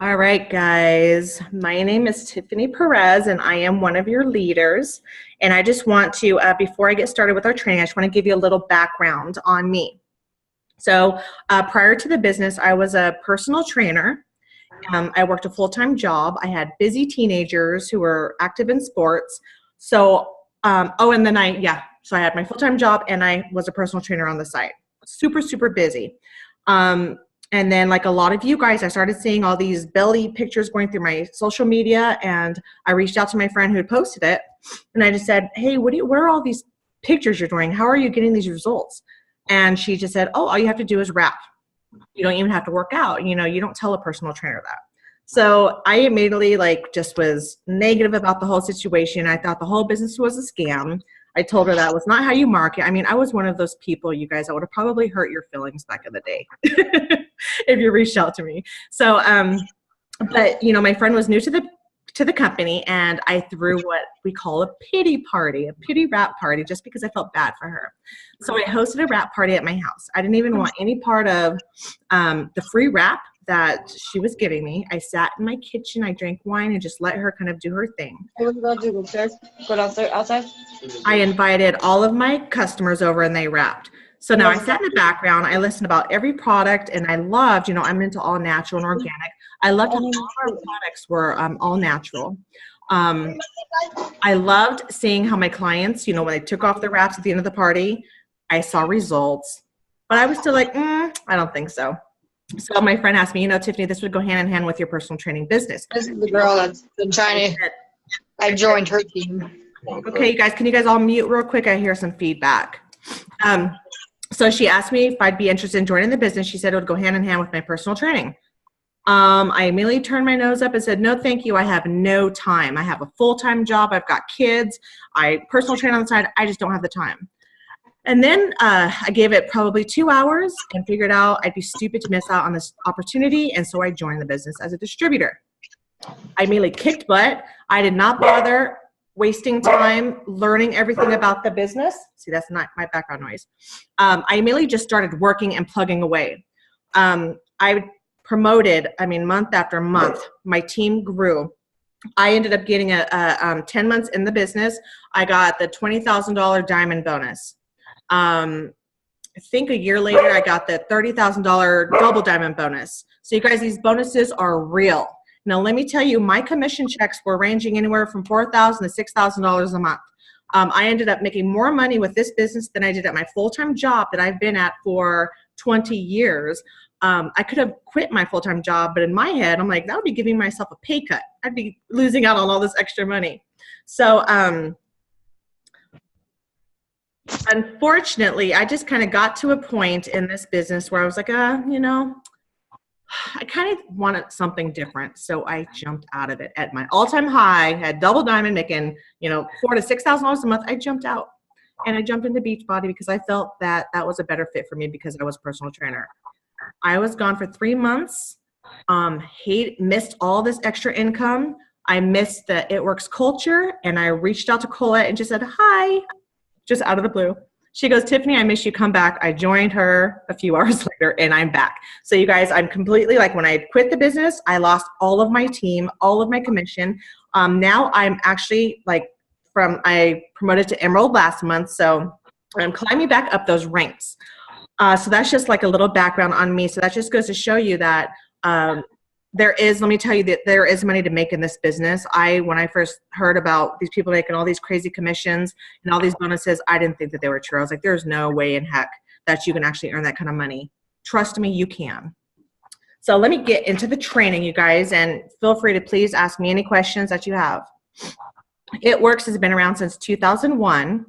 All right, guys. My name is Tiffany Perez, and I am one of your leaders. And I just want to, before I get started with our training, I just want to give you a little background on me. So prior to the business, I was a personal trainer. I worked a full-time job. I had busy teenagers who were active in sports. So, and then so I had my full-time job, and I was a personal trainer on the side. Super, super busy. And then, like a lot of you guys, I started seeing all these belly pictures going through my social media, and I reached out to my friend who had posted it, and I just said, "Hey, what are all these pictures you're doing? How are you getting these results?" And she just said, "Oh, all you have to do is rap. You don't even have to work out. You don't tell a personal trainer that." So I immediately just was negative about the whole situation. I thought the whole business was a scam. I told her that was not how you market. I mean, I was one of those people, you guys, that would have probably hurt your feelings back in the day if you reached out to me. So, but my friend was new to the company, and I threw what we call a pity party, a pity rap party, just because I felt bad for her. So I hosted a rap party at my house. I didn't even want any part of the free rap that she was giving me. I sat in my kitchen, I drank wine, and just let her kind of do her thing. What are you do? Go upstairs? Go downstairs, outside? I invited all of my customers over, and they rapped. So now I sat in the background, I listened about every product, and I loved, I'm into all natural and organic. I loved how all of our products were all natural. I loved seeing how my clients, when they took off their wraps at the end of the party, I saw results. But I was still like, I don't think so. So my friend asked me, Tiffany, this would go hand in hand with your personal training business. This is the girl that's been trying to, I joined her team. Okay, you guys, can you guys all mute real quick? I hear some feedback. So she asked me if I'd be interested in joining the business. She said it would go hand in hand with my personal training. I immediately turned my nose up and said, no, thank you. I have no time. I have a full-time job. I've got kids. I personal train on the side. I just don't have the time. And then I gave it probably 2 hours and figured out I'd be stupid to miss out on this opportunity. And so I joined the business as a distributor. I immediately kicked butt. I did not bother wasting time learning everything about the business. See, that's not my background noise. I immediately just started working and plugging away. I promoted, month after month, my team grew. I ended up getting 10 months in the business. I got the $20,000 diamond bonus. I think a year later, I got the $30,000 double diamond bonus. So you guys, these bonuses are real. Now, let me tell you, my commission checks were ranging anywhere from $4,000 to $6,000 a month. I ended up making more money with this business than I did at my full-time job that I've been at for 20 years. I could have quit my full-time job, but in my head, I'm like, that would be giving myself a pay cut. I'd be losing out on all this extra money. So, unfortunately, I just kind of got to a point in this business where I was like, I kind of wanted something different. So I jumped out of it at my all-time high, had double diamond, making, $4,000 to $6,000 a month. I jumped out and I jumped into Beachbody because I felt that that was a better fit for me because I was a personal trainer. I was gone for 3 months, missed all this extra income. I missed the It Works culture, and I reached out to Colette and just said, hi, just out of the blue. She goes, Tiffany, I miss you, come back. I joined her a few hours later, and I'm back. So you guys, I'm completely, when I quit the business, I lost all of my team, all of my commission. Now I'm actually I promoted to Emerald last month, so I'm climbing back up those ranks. So that's just a little background on me. So that just goes to show you that let me tell you that there is money to make in this business. When I first heard about these people making all these crazy commissions and all these bonuses, I didn't think that they were true. I was like, there's no way in heck that you can actually earn that kind of money. Trust me, you can. So let me get into the training, you guys, and feel free to please ask me any questions that you have. It Works has been around since 2001.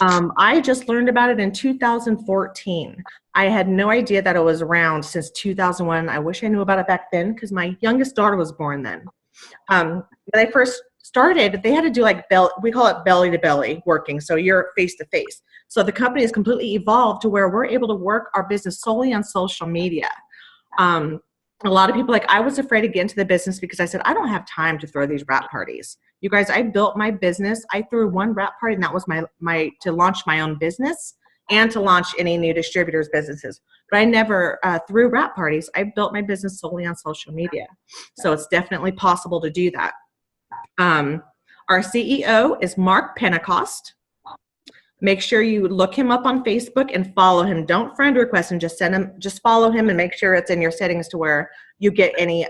I just learned about it in 2014. I had no idea that it was around since 2001. I wish I knew about it back then because my youngest daughter was born then. When I first started, they had to do we call it belly to belly working. So you're face to face. So the company has completely evolved to where we're able to work our business solely on social media. A lot of people, I was afraid to get into the business because I said, I don't have time to throw these wrap parties. You guys, I built my business. I threw one wrap party, and that was to launch my own business. and to launch any new distributors businesses. But I never, through wrap parties, I built my business solely on social media. So it's definitely possible to do that. Our CEO is Mark Pentecost. Make sure you look him up on Facebook and follow him. Don't friend request him, just follow him and make sure it's in your settings to where you get any,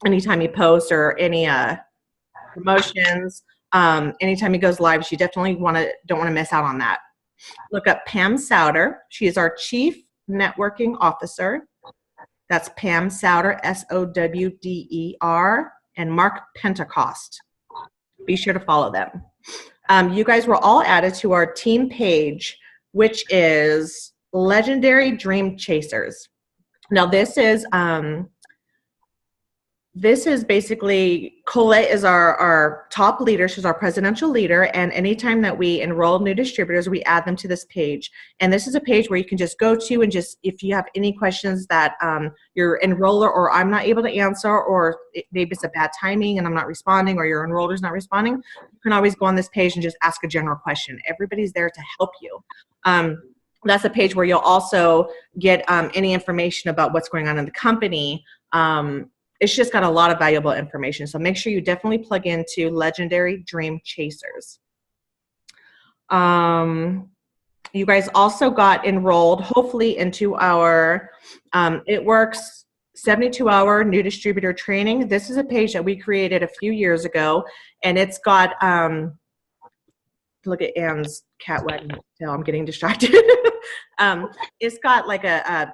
anytime he posts or any promotions, anytime he goes live, you definitely don't want to miss out on that. Look up Pam Souter. She is our Chief Networking Officer. That's Pam Souter, Sowder, and Mark Pentecost. Be sure to follow them. You guys were all added to our team page, which is Legendary Dream Chasers. Now this is basically, Colette is our top leader. She's our presidential leader. And anytime that we enroll new distributors, we add them to this page. And this is a page where you can just go to and just, if you have any questions that your enroller or I'm not able to answer, or maybe it's a bad timing and I'm not responding, or your enroller's not responding, you can always go on this page and just ask a general question. Everybody's there to help you. That's a page where you'll also get any information about what's going on in the company. It's just got a lot of valuable information. So make sure you definitely plug into Legendary Dream Chasers. You guys also got enrolled, hopefully, into our It Works 72-hour new distributor training. This is a page that we created a few years ago, and it's got, look at Anne's cat wagging its tail. I'm getting distracted. It's got like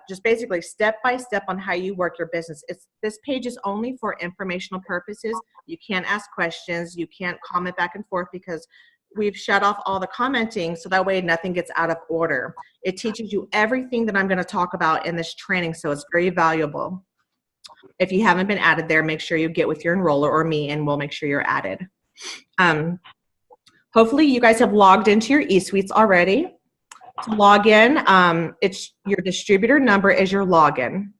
just basically step-by-step on how you work your business. This page is only for informational purposes. You can't ask questions. You can't comment back and forth because we've shut off all the commenting, so that way nothing gets out of order. It teaches you everything that I'm going to talk about in this training, so it's very valuable. If you haven't been added there, make sure you get with your enroller or me, and we'll make sure you're added. Hopefully you guys have logged into your eSuites already. To log in, it's your distributor number is your login.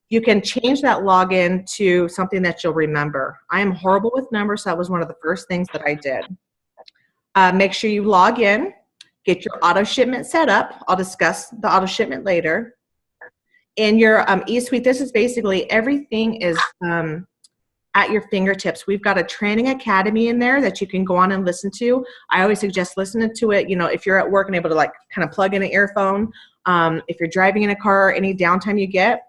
You can change that login to something that you'll remember. I am horrible with numbers, so that was one of the first things that I did. Make sure you log in, get your auto shipment set up. I'll discuss the auto shipment later. In your eSuite, this is basically everything is at your fingertips. We've got a training academy in there that you can go on and listen to. I always suggest listening to it, you know, if you're at work and able to like kind of plug in an earphone. If you're driving in a car, any downtime you get.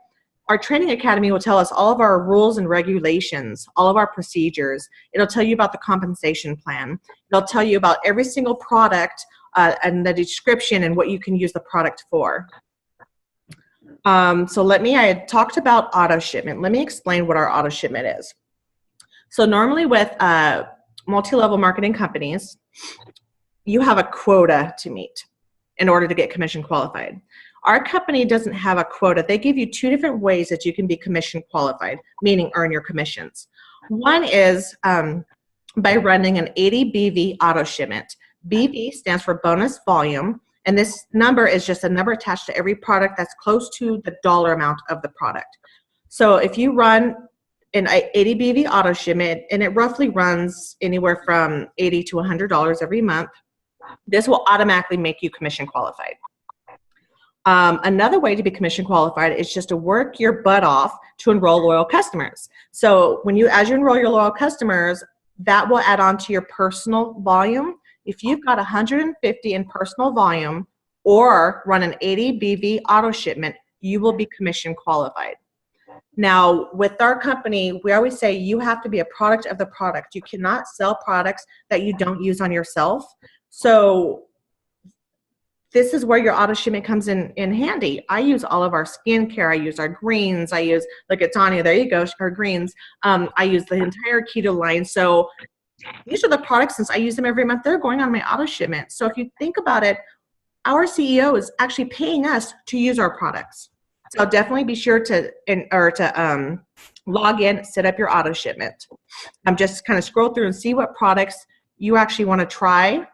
Our training academy will tell us all of our rules and regulations, all of our procedures. It'll tell you about the compensation plan. It'll tell you about every single product and the description and what you can use the product for. So I had talked about auto shipment. Let me explain what our auto shipment is. So normally with multi-level marketing companies, you have a quota to meet in order to get commission qualified. Our company doesn't have a quota. They give you two different ways that you can be commission qualified, meaning earn your commissions. One is by running an 80 BV auto shipment. BV stands for bonus volume, and this number is just a number attached to every product that's close to the dollar amount of the product. So if you run an 80 BV auto shipment, and it roughly runs anywhere from $80 to $100 every month, this will automatically make you commission qualified. Another way to be commission qualified is just to work your butt off to enroll loyal customers. So as you enroll your loyal customers, that will add on to your personal volume. If you've got 150 in personal volume or run an 80 BV auto shipment, you will be commission qualified. Now, with our company, we always say you have to be a product of the product. You cannot sell products that you don't use on yourself. So this is where your auto shipment comes in handy. I use all of our skincare. I use our greens. I use, look at Tanya, there you go, her greens. I use the entire keto line. So these are the products, since I use them every month, they're going on my auto shipment. So if you think about it, our CEO is actually paying us to use our products. So definitely be sure to log in, set up your auto shipment. Just kind of scroll through and see what products you actually want to try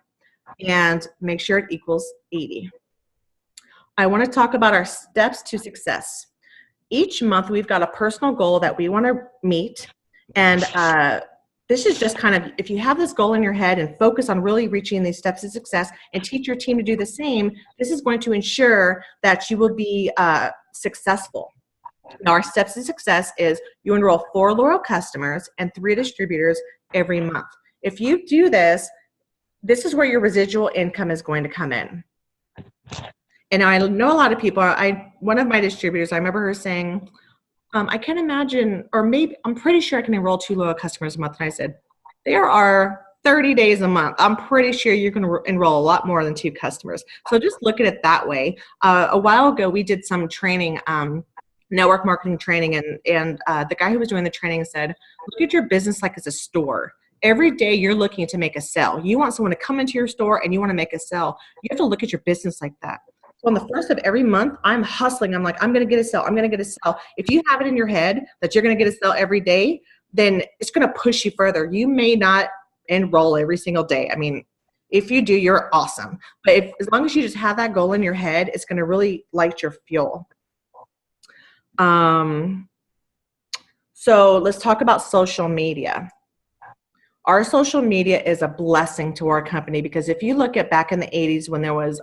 and make sure it equals 80. I want to talk about our steps to success. Each month we've got a personal goal that we want to meet, and this is just kind of, if you have this goal in your head and focus on really reaching these steps to success and teach your team to do the same, this is going to ensure that you will be successful. Now, our steps to success is you enroll 4 loyal customers and 3 distributors every month. If you do this, this is where your residual income is going to come in. And I know a lot of people, one of my distributors, I remember her saying, I can't imagine, or maybe, I'm pretty sure I can enroll 2 loyal customers a month. And I said, there are 30 days a month. I'm pretty sure you can enroll a lot more than 2 customers. So just look at it that way. A while ago, we did some training, network marketing training, and the guy who was doing the training said, look at your business like it's a store. Every day you're looking to make a sale. You want someone to come into your store and you want to make a sale. You have to look at your business like that. So on the first of every month, I'm hustling. I'm like, I'm going to get a sale. I'm going to get a sale. If you have it in your head that you're going to get a sale every day, then it's going to push you further. You may not enroll every single day. I mean, if you do, you're awesome. But as long as you just have that goal in your head, it's going to really light your fuel. So let's talk about social media. Our social media is a blessing to our company, because if you look at back in the 80s when there was,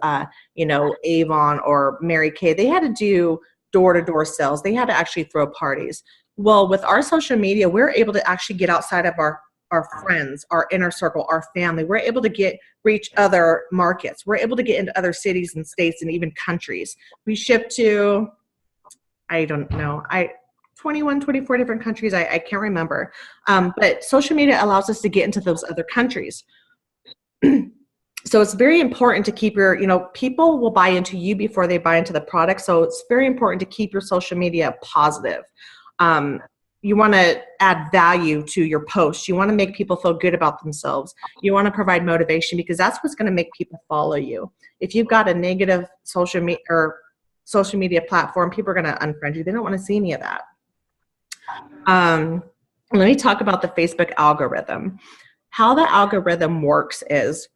Avon or Mary Kay, they had to do door-to-door sales. They had to actually throw parties. Well, with our social media, we're able to actually get outside of our friends, our inner circle, our family. We're able to reach other markets. We're able to get into other cities and states and even countries. We ship to, I don't know, 21, 24 different countries. I can't remember. But social media allows us to get into those other countries. So it's very important to keep your, people will buy into you before they buy into the product. So it's very important to keep your social media positive. You want to add value to your posts. You want to make people feel good about themselves. You want to provide motivation, because that's what's going to make people follow you. If you've got a negative social media platform, people are going to unfriend you. They don't want to see any of that. Let me talk about the Facebook algorithm. How the algorithm works is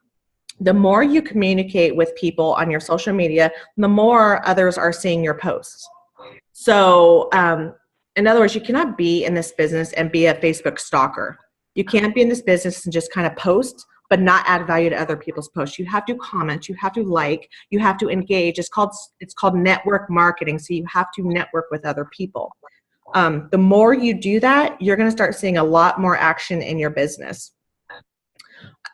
the more you communicate with people on your social media, the more others are seeing your posts. So in other words, you cannot be in this business and be a Facebook stalker. You can't be in this business and just kind of post but not add value to other people's posts. You have to comment, you have to like, you have to engage. It's called network marketing. So you have to network with other people. The more you do that, you're going to start seeing a lot more action in your business.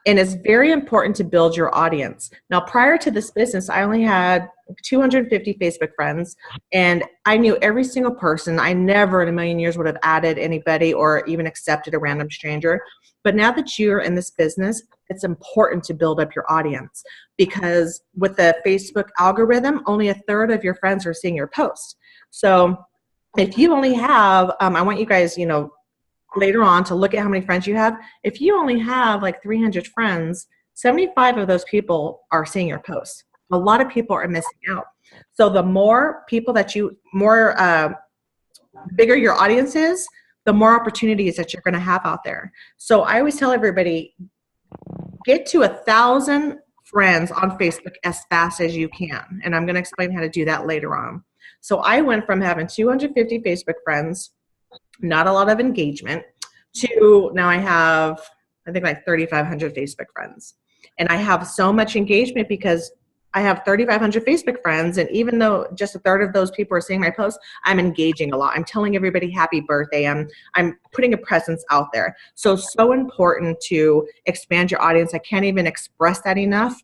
And it's very important to build your audience. Now, prior to this business, I only had 250 Facebook friends, and I knew every single person. I never in a million years would have added anybody or even accepted a random stranger. But now that you're in this business, it's important to build up your audience, because with the Facebook algorithm, only 1/3 of your friends are seeing your posts. So if you only have, I want you guys, later on to look at how many friends you have. If you only have like 300 friends, 75 of those people are seeing your posts. A lot of people are missing out. So the more people that bigger your audience is, the more opportunities that you're going to have out there. So I always tell everybody, get to 1,000 friends on Facebook as fast as you can. And I'm going to explain how to do that later on. So I went from having 250 Facebook friends, not a lot of engagement, to now I have, I think, like 3,500 Facebook friends. And I have so much engagement because I have 3,500 Facebook friends, and even though just 1/3 of those people are seeing my posts, I'm engaging a lot. I'm telling everybody happy birthday. I'm putting a presence out there. So important to expand your audience. I can't even express that enough.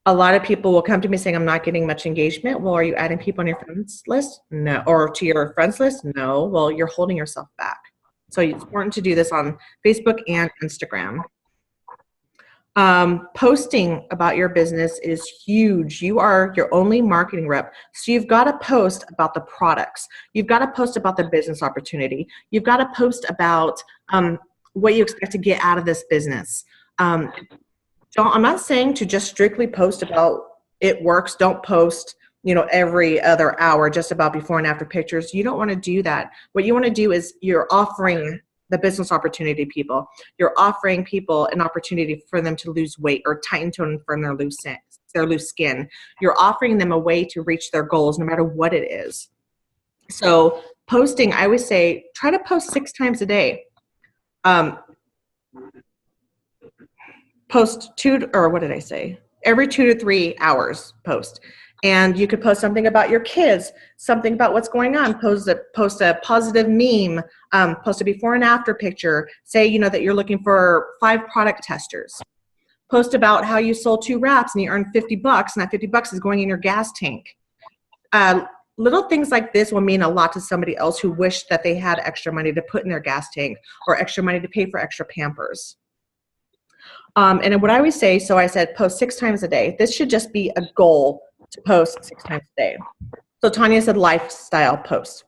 A lot of people will come to me saying, I'm not getting much engagement. Well, are you adding people on your friends list? No. Or to your friends list? No. Well, you're holding yourself back. So it's important to do this on Facebook and Instagram. Posting about your business is huge. You are your only marketing rep. So you've got to post about the products. You've got to post about the business opportunity. You've got to post about what you expect to get out of this business. I'm not saying to just strictly post about it works. Don't post, every other hour just about before and after pictures. You don't want to do that. What you want to do is you're offering the business opportunity people. You're offering people an opportunity for them to lose weight or tighten tone from their loose skin. You're offering them a way to reach their goals no matter what it is. So posting, I always say, try to post 6 times a day. Post every 2 to 3 hours post. And you could post something about your kids, something about what's going on, post a positive meme, post a before and after picture, say, that you're looking for 5 product testers. Post about how you sold 2 wraps and you earned $50 and that $50 is going in your gas tank. Little things like this will mean a lot to somebody else who wished that they had extra money to put in their gas tank or extra money to pay for extra Pampers. And what I always say, so I said post 6 times a day. This should just be a goal to post 6 times a day. So Tanya said lifestyle post.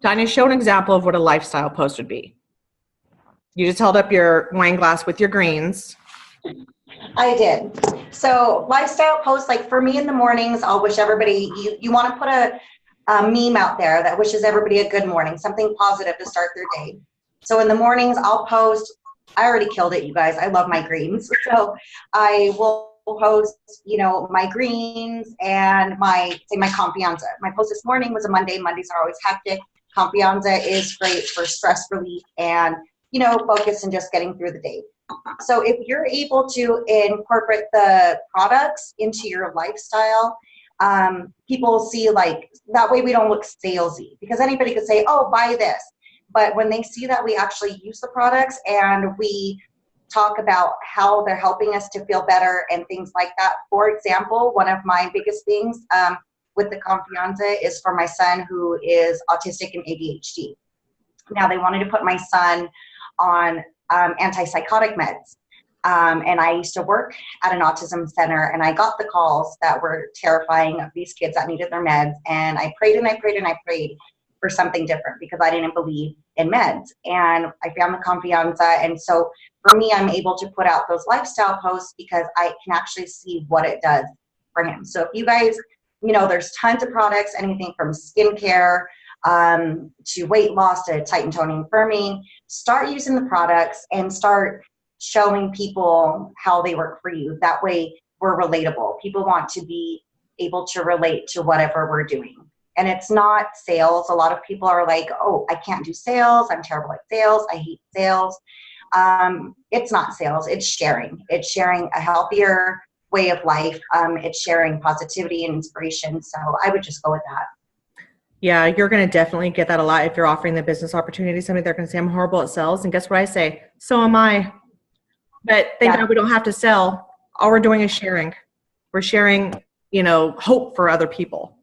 Tanya, show an example of what a lifestyle post would be. You just held up your wine glass with your greens. I did. So lifestyle posts, like for me in the mornings, I'll wish everybody, you want to put a meme out there that wishes everybody a good morning, something positive to start their day. So in the mornings, I'll post, I already killed it, you guys. I love my greens. So I will post, my greens and my confianza. My post this morning was a Monday. Mondays are always hectic. Confianza is great for stress relief and, focus and just getting through the day. So if you're able to incorporate the products into your lifestyle, people see that way we don't look salesy, because anybody could say, oh, buy this. But when they see that we actually use the products and we talk about how they're helping us to feel better and things like that. For example, one of my biggest things with the Confianza is for my son who is autistic and ADHD. Now they wanted to put my son on antipsychotic meds. And I used to work at an autism center, and I got the calls that were terrifying of these kids that needed their meds. And I prayed and I prayed and I prayed for something different because I didn't believe in meds. And I found the Confianza. And so for me, I'm able to put out those lifestyle posts because I can actually see what it does for him. So if you guys, there's tons of products, anything from skincare to weight loss to tighten, toning, firming. Start using the products and start showing people how they work for you. That way we're relatable. People want to be able to relate to whatever we're doing. And it's not sales. A lot of people are like, oh, I can't do sales. I'm terrible at sales. I hate sales. It's not sales. It's sharing. It's sharing a healthier way of life. It's sharing positivity and inspiration. So I would just go with that. Yeah, you're going to definitely get that a lot if you're offering the business opportunity. Somebody, they're going to say, I'm horrible at sales. And guess what I say? So am I. But thank God we don't have to sell. All we're doing is sharing. We're sharing, hope for other people.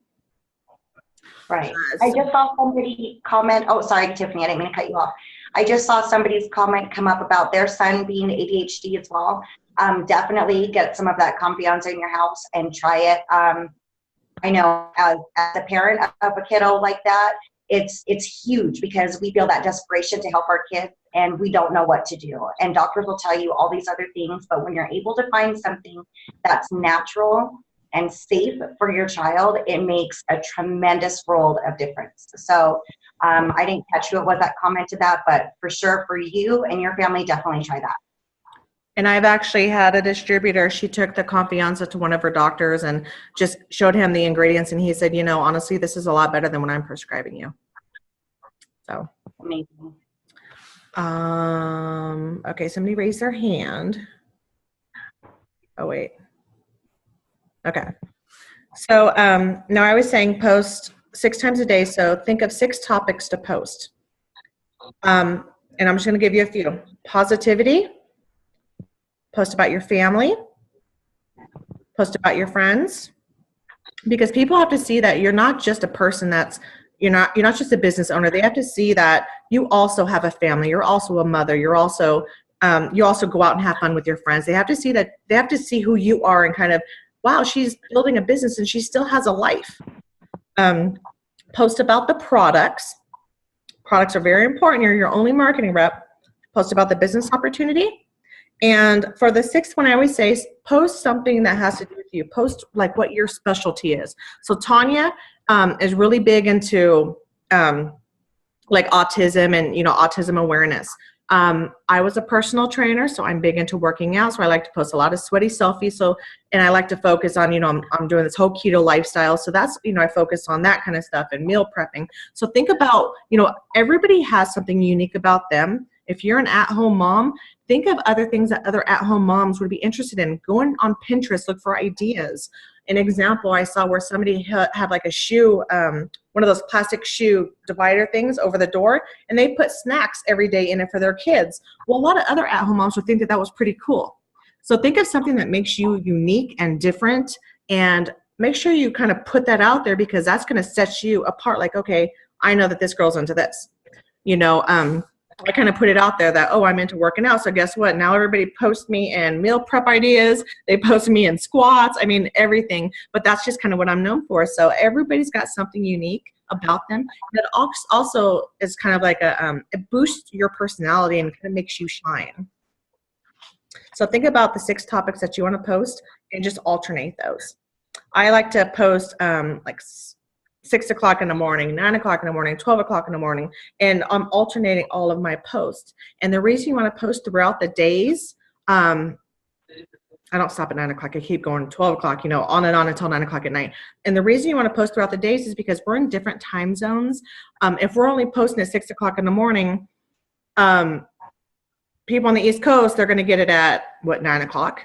Right. I just saw somebody comment. Oh, sorry, Tiffany, I didn't mean to cut you off. I just saw somebody's comment come up about their son being ADHD as well. Definitely get some of that Confianza in your house and try it. I know as a parent of a kiddo like that, it's huge because we feel that desperation to help our kids and we don't know what to do. And doctors will tell you all these other things, but when you're able to find something that's natural and safe for your child, it makes a tremendous world of difference. So I didn't catch who it was that commented that, but for sure for you and your family, definitely try that. And I've actually had a distributor, she took the Confianza to one of her doctors and just showed him the ingredients. And he said, honestly, this is a lot better than what I'm prescribing you. So. Amazing. Okay, somebody raised their hand. Oh, wait. Okay. So now I was saying post 6 times a day. So think of 6 topics to post. And I'm just going to give you a few. Positivity. Post about your family. Post about your friends. Because people have to see that you're not just a person you're not just a business owner. They have to see that you also have a family. You're also a mother. You're also you also go out and have fun with your friends. They have to see that. They have to see who you are and kind of, wow, she's building a business and she still has a life. Post about the products. Products are very important. You're your only marketing rep. Post about the business opportunity. And for the 6th one, I always say, post something that has to do with you. Post like what your specialty is. So Tanya is really big into like autism and, autism awareness. I was a personal trainer, so I'm big into working out. So I like to post a lot of sweaty selfies. So, and I like to focus on, I'm doing this whole keto lifestyle. So that's, I focus on that kind of stuff and meal prepping. So think about, everybody has something unique about them. If you're an at-home mom, think of other things that other at-home moms would be interested in. Go on Pinterest, look for ideas. An example I saw where somebody had like a shoe, one of those plastic shoe divider things over the door, and they put snacks every day in it for their kids. Well, a lot of other at-home moms would think that that was pretty cool. So think of something that makes you unique and different, and make sure you kind of put that out there, because that's going to set you apart. Like, okay, I know that this girl's into this. You know, I kind of put it out there that, oh, I'm into working out. So guess what? Now everybody posts me in meal prep ideas. They post me in squats. I mean, everything. But that's just kind of what I'm known for. So everybody's got something unique about them. That also is kind of like it boosts your personality and kind of makes you shine. So think about the 6 topics that you want to post and just alternate those. I like to post like 6 o'clock in the morning, 9 o'clock in the morning, 12 o'clock in the morning, and I'm alternating all of my posts. And the reason you want to post throughout the days, I don't stop at 9 o'clock. I keep going 12 o'clock, you know, on and on until 9 o'clock at night. And the reason you want to post throughout the days is because we're in different time zones. If we're only posting at 6 o'clock in the morning, people on the East Coast, they're going to get it at, 9 o'clock?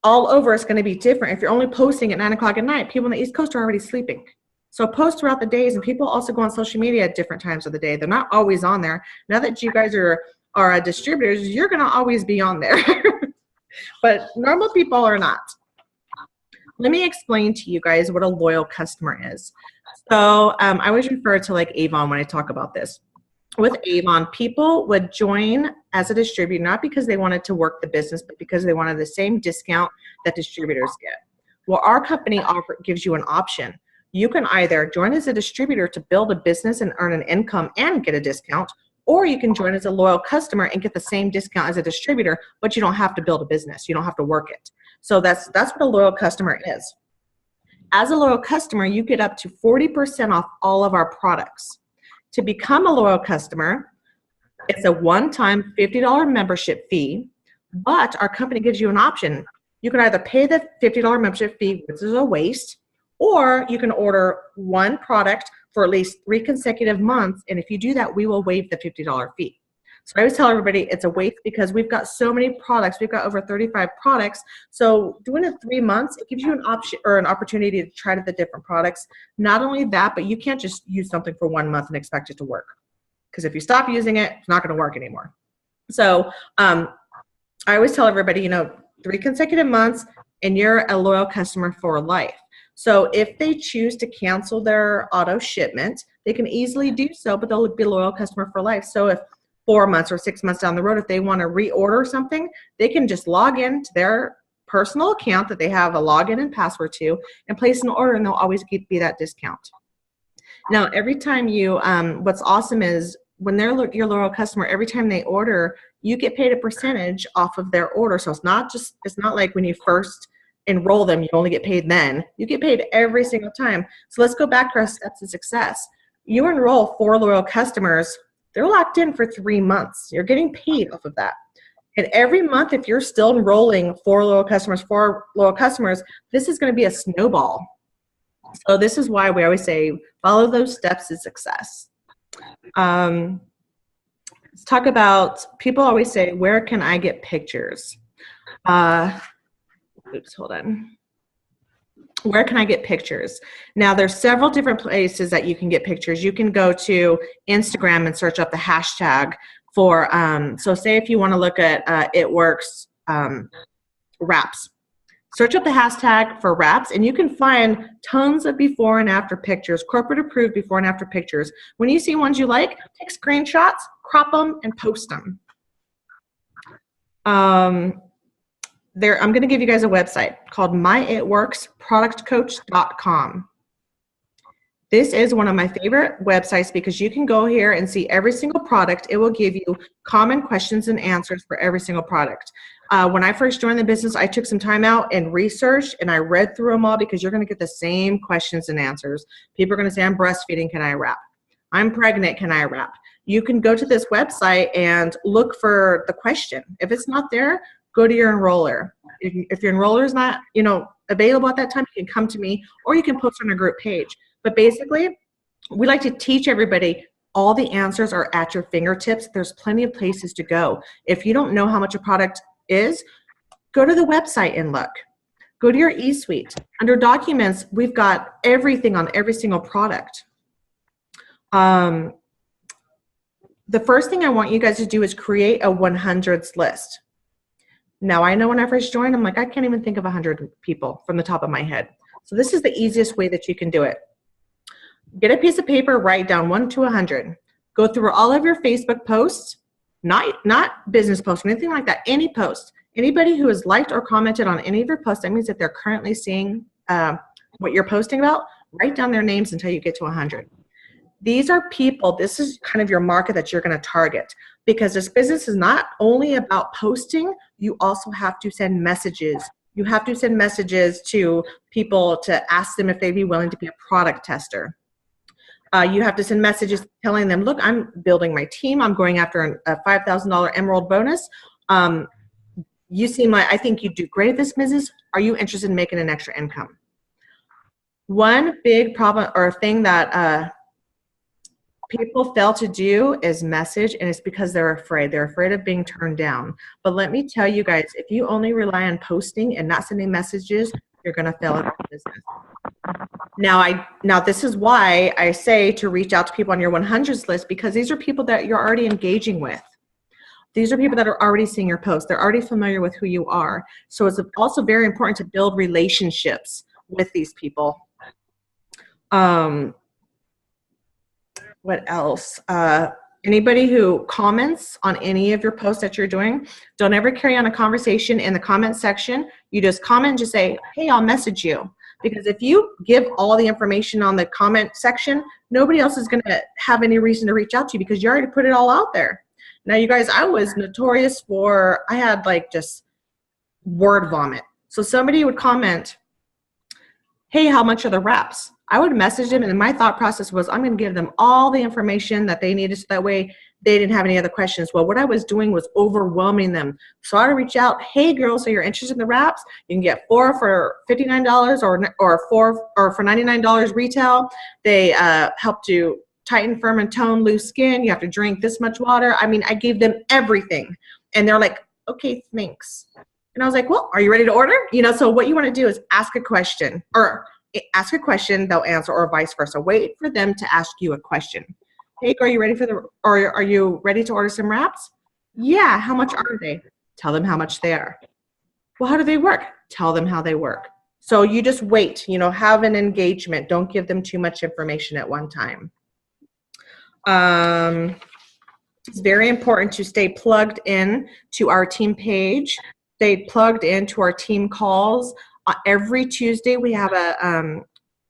All over, it's going to be different. If you're only posting at 9 o'clock at night, people on the East Coast are already sleeping. So post throughout the days, and people also go on social media at different times of the day. They're not always on there. Now that you guys are distributors, you're going to always be on there. But normal people are not. Let me explain to you guys what a loyal customer is. So I always refer to like Avon when I talk about this. With Avon, people would join as a distributor, not because they wanted to work the business, but because they wanted the same discount that distributors get. Well, our company gives you an option. You can either join as a distributor to build a business and earn an income and get a discount, or you can join as a loyal customer and get the same discount as a distributor, but you don't have to build a business. You don't have to work it. So that's what a loyal customer is. As a loyal customer, you get up to 40% off all of our products. To become a loyal customer, it's a one-time $50 membership fee, but our company gives you an option. You can either pay the $50 membership fee, which is a waste, or you can order one product for at least 3 consecutive months, and if you do that, we will waive the $50 fee. So I always tell everybody it's a waste because we've got so many products. We've got over 35 products. So doing it 3 months, it gives you an option or an opportunity to try the different products. Not only that, but you can't just use something for 1 month and expect it to work. Because if you stop using it, it's not going to work anymore. So I always tell everybody, 3 consecutive months, and you're a loyal customer for life. So if they choose to cancel their auto shipment, they can easily do so, but they'll be a loyal customer for life. So if 4 months or 6 months down the road, if they want to reorder something, they can just log in to their personal account that they have a login and password to and place an order, and they'll always be that discount. Now, every time you, what's awesome is when they're your loyal customer, every time they order, you get paid a percentage off of their order. So it's not like when you first enroll them, you only get paid then. You get paid every single time. So let's go back to our steps to success. You enroll 4 loyal customers, they're locked in for 3 months. You're getting paid off of that. And every month, if you're still enrolling 4 loyal customers, this is going to be a snowball. So this is why we always say, follow those steps to success. Let's talk about, people always say, where can I get pictures? Oops, hold on. Where can I get pictures? Now, there's several different places that you can get pictures. You can go to Instagram and search up the hashtag for, so say if you want to look at It Works wraps. Search up the hashtag for wraps, and you can find tons of before and after pictures, corporate approved before and after pictures. When you see ones you like, take screenshots, crop them, and post them. I'm going to give you guys a website called myitworksproductcoach.com. This is one of my favorite websites because you can go here and see every single product. It will give you common questions and answers for every single product. When I first joined the business, I took some time out and researched, and I read through them all because you're going to get the same questions and answers. People are going to say, I'm breastfeeding, can I wrap? I'm pregnant, can I wrap? You can go to this website and look for the question. If it's not there, go to your enroller. If your enroller is not, available at that time, you can come to me, or you can post on a group page. But basically, we like to teach everybody, all the answers are at your fingertips. There's plenty of places to go. If you don't know how much a product is, go to the website and look. Go to your eSuite. Under documents, we've got everything on every single product. The first thing I want you guys to do is create a 100s list. Now, I know when I first joined, I'm like, I can't even think of 100 people from the top of my head. So this is the easiest way that you can do it. Get a piece of paper, write down 1 to 100. Go through all of your Facebook posts, not business posts or anything like that, any post. Anybody who has liked or commented on any of your posts, that means that they're currently seeing what you're posting about. Write down their names until you get to 100. These are people, this is kind of your market that you're going to target, because this business is not only about posting, you also have to send messages. You have to send messages to people to ask them if they'd be willing to be a product tester. You have to send messages telling them, look, I'm building my team. I'm going after a $5,000 Emerald bonus. You seem like, I think you do great at this business. Are you interested in making an extra income? One big problem or thing that people fail to do is message, and it's because they're afraid. They're afraid of being turned down. But let me tell you guys, if you only rely on posting and not sending messages, you're going to fail at this business. Now this is why I say to reach out to people on your 100s list, because these are people that you're already engaging with. These are people that are already seeing your posts. They're already familiar with who you are. So it's also very important to build relationships with these people. What else? Anybody who comments on any of your posts that you're doing, don't ever carry on a conversation in the comment section. You just comment and just say, hey, I'll message you. Because if you give all the information on the comment section, nobody else is going to have any reason to reach out to you because you already put it all out there. Now, you guys, I was notorious for, I had like just word vomit. So somebody would comment, hey, how much are the reps? I would message them, and my thought process was, I'm going to give them all the information that they needed so that way they didn't have any other questions. Well, what I was doing was overwhelming them. So I would reach out, hey, girls, so you're interested in the wraps? You can get 4 for $59 or 4 or for $99 retail. They help to tighten, firm, and tone loose skin. You have to drink this much water. I mean, I gave them everything. And they're like, okay, thanks. And I was like, well, are you ready to order? You know, so what you want to do is ask a question, or ask a question, they'll answer, or vice versa. Wait for them to ask you a question. Hey, are you ready are you ready to order some wraps? Yeah, how much are they? Tell them how much they are. Well, how do they work? Tell them how they work. So you just wait, you know, have an engagement. Don't give them too much information at one time. It's very important to stay plugged in to our team page, stay plugged into our team calls. Every Tuesday we have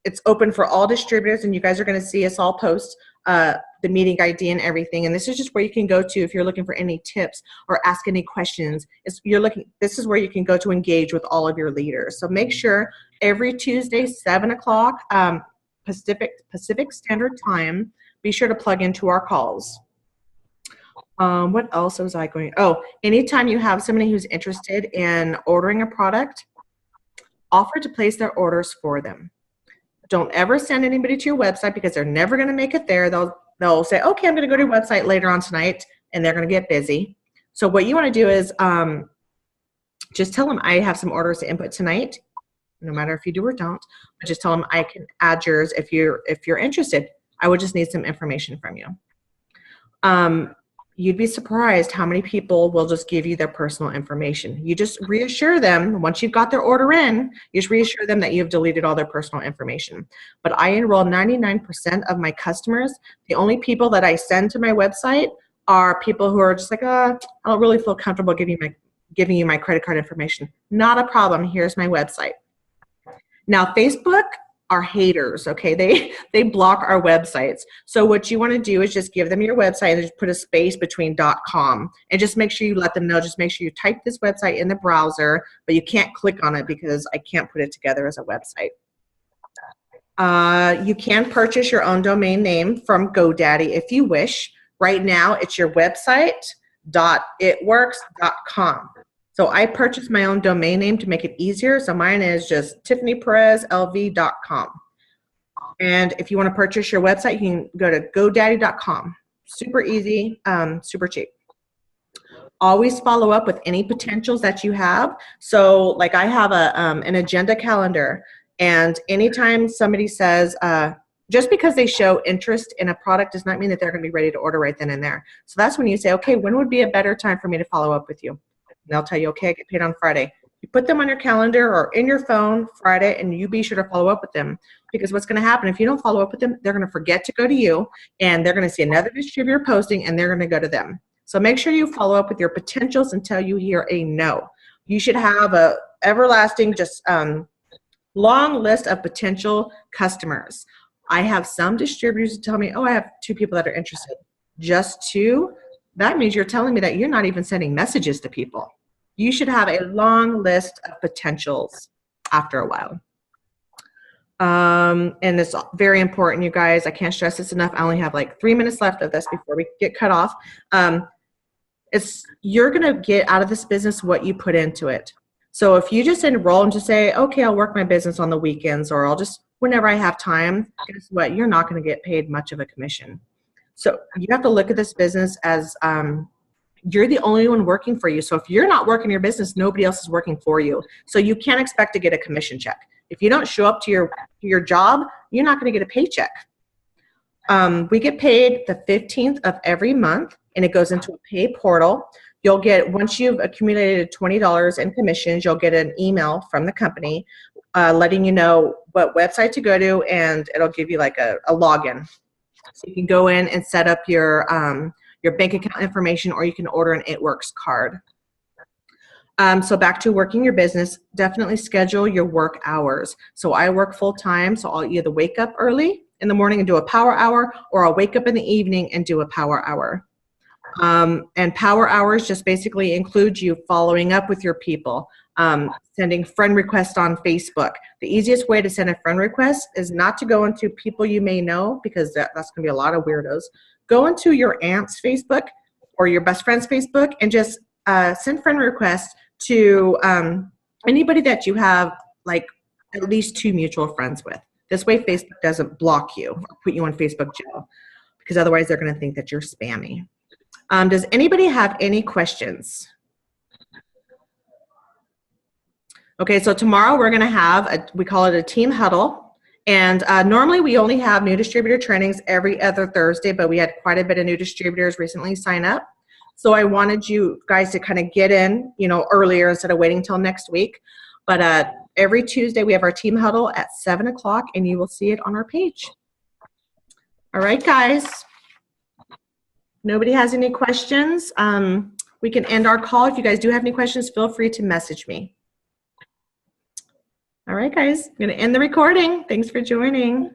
it's open for all distributors, and you guys are going to see us all post the meeting ID and everything. And this is just where you can go to if you're looking for any tips or ask any questions. This is where you can go to engage with all of your leaders. So make sure every Tuesday, 7 o'clock Pacific Standard Time, be sure to plug into our calls. What else was I going? Oh, anytime you have somebody who's interested in ordering a product, offer to place their orders for them. Don't ever send anybody to your website because they're never going to make it there. They'll say, okay, I'm going to go to your website later on tonight, and they're going to get busy. So what you want to do is just tell them I have some orders to input tonight, no matter if you do or don't. But just tell them I can add yours if you're interested. I would just need some information from you. You'd be surprised how many people will just give you their personal information. You just reassure them, once you've got their order in, you just reassure them that you've deleted all their personal information. But I enroll 99% of my customers. The only people that I send to my website are people who are just like, I don't really feel comfortable giving you my credit card information. Not a problem. Here's my website. Now, Facebook are haters, okay? They block our websites. So what you want to do is just give them your website and just put a space between .com, and just make sure you let them know, just make sure you type this website in the browser, but you can't click on it because I can't put it together as a website. You can purchase your own domain name from GoDaddy if you wish. Right now, it's your website.itworks.com. So I purchased my own domain name to make it easier. So mine is just tiffanyperezlv.com. And if you want to purchase your website, you can go to godaddy.com. Super easy, super cheap. Always follow up with any potentials that you have. So like I have an agenda calendar, and anytime somebody says, just because they show interest in a product does not mean that they're going to be ready to order right then and there. So that's when you say, okay, when would be a better time for me to follow up with you? And they'll tell you, okay, I get paid on Friday. You put them on your calendar or in your phone Friday, and you be sure to follow up with them. Because what's going to happen if you don't follow up with them, they're going to forget to go to you, and they're going to see another distributor posting, and they're going to go to them. So make sure you follow up with your potentials until you hear a no. You should have a everlasting, just long list of potential customers. I have some distributors who tell me, oh, I have 2 people that are interested. Just 2? That means you're telling me that you're not even sending messages to people. You should have a long list of potentials after a while. And it's very important, you guys. I can't stress this enough. I only have like 3 minutes left of this before we get cut off. You're going to get out of this business what you put into it. So if you just enroll and just say, okay, I'll work my business on the weekends, or I'll just, whenever I have time, guess what? You're not going to get paid much of a commission. So you have to look at this business as you're the only one working for you. So if you're not working your business, nobody else is working for you. So you can't expect to get a commission check. If you don't show up to your job, you're not going to get a paycheck. We get paid the 15th of every month, and it goes into a pay portal. You'll get, once you've accumulated $20 in commissions, you'll get an email from the company letting you know what website to go to, and it'll give you like a login. So you can go in and set up your bank account information, or you can order an It Works card. So back to working your business, definitely schedule your work hours. So I work full time, so I'll either wake up early in the morning and do a power hour, or I'll wake up in the evening and do a power hour. And power hours just basically include you following up with your people, sending friend requests on Facebook. The easiest way to send a friend request is not to go into people you may know, because that's going to be a lot of weirdos. Go into your aunt's Facebook or your best friend's Facebook and just send friend requests to anybody that you have like at least 2 mutual friends with. This way Facebook doesn't block you or put you on Facebook jail, because otherwise they're going to think that you're spammy. Does anybody have any questions? Okay, so tomorrow we're going to have, we call it a team huddle. And normally we only have new distributor trainings every other Thursday, but we had quite a bit of new distributors recently sign up. So I wanted you guys to kind of get in, earlier instead of waiting until next week. But every Tuesday we have our team huddle at 7 o'clock, and you will see it on our page. All right, guys. Nobody has any questions? We can end our call. If you guys do have any questions, feel free to message me. All right, guys. I'm going to end the recording. Thanks for joining.